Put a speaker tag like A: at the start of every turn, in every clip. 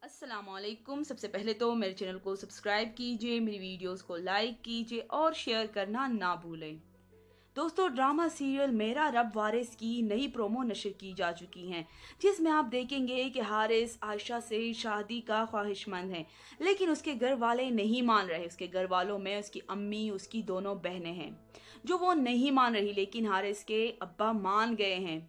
A: अस्सलाम वालेकुम। सबसे पहले तो मेरे चैनल को सब्सक्राइब कीजिए, मेरी वीडियोस को लाइक कीजिए और शेयर करना ना भूलें। दोस्तों, ड्रामा सीरियल मेरा रब वारिस की नई प्रोमो नशर की जा चुकी हैं, जिसमें आप देखेंगे कि हारिस आयशा से शादी का ख्वाहिशमंद है, लेकिन उसके घर वाले नहीं मान रहे। उसके घर वालों में उसकी अम्मी, उसकी दोनों बहनें हैं जो वो नहीं मान रही, लेकिन हारिस के अब्बा मान गए हैं।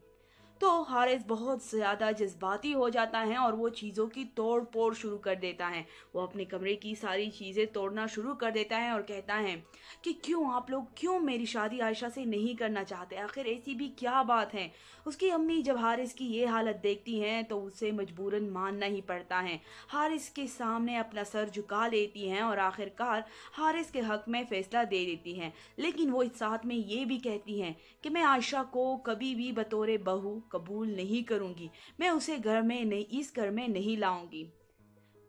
A: तो हारिस बहुत ज़्यादा जज्बाती हो जाता है और वो चीज़ों की तोड़ फोड़ शुरू कर देता है। वो अपने कमरे की सारी चीज़ें तोड़ना शुरू कर देता है और कहता है कि क्यों आप लोग क्यों मेरी शादी आयशा से नहीं करना चाहते, आखिर ऐसी भी क्या बात है। उसकी अम्मी जब हारिस की ये हालत देखती हैं तो उसे मजबूरन मानना ही पड़ता है। हारिस के सामने अपना सर झुका लेती हैं और आखिरकार हारिस के हक में फैसला दे देती हैं, लेकिन वो इस साथ में ये भी कहती हैं कि मैं आयशा को कभी भी बतौर बहू कबूल नहीं करूंगी, मैं उसे घर में नहीं, इस घर में नहीं लाऊंगी।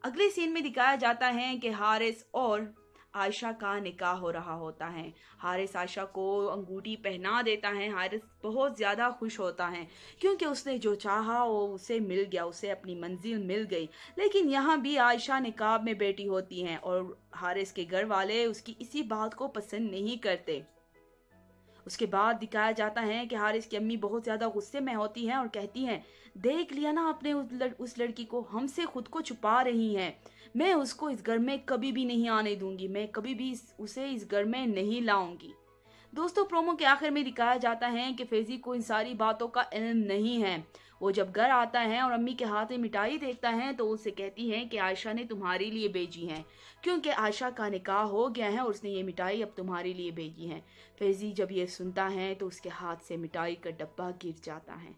A: अगले सीन में दिखाया जाता है कि हारिस और आयशा का निकाह हो रहा होता है। हारिस आयशा को अंगूठी पहना देता है। हारिस बहुत ज़्यादा खुश होता है क्योंकि उसने जो चाहा वो उसे मिल गया, उसे अपनी मंजिल मिल गई। लेकिन यहाँ भी आयशा निकाब में बैठी होती हैं और हारिस के घर वाले उसकी इसी बात को पसंद नहीं करते। उसके बाद दिखाया जाता है कि हारिस की अम्मी बहुत ज़्यादा गुस्से में होती हैं और कहती हैं, देख लिया ना आपने उस लड़की को, हमसे खुद को छुपा रही हैं। मैं उसको इस घर में कभी भी नहीं आने दूंगी, मैं कभी भी उसे इस घर में नहीं लाऊंगी। दोस्तों, प्रोमो के आखिर में दिखाया जाता है कि फैजी को इन सारी बातों का इल्म नहीं है। वो जब घर आता है और अम्मी के हाथ में मिठाई देखता है तो उससे कहती है कि आयशा ने तुम्हारे लिए भेजी है, क्योंकि आयशा का निकाह हो गया है और उसने ये मिठाई अब तुम्हारे लिए भेजी है। फैजी जब ये सुनता है तो उसके हाथ से मिठाई का डब्बा गिर जाता है।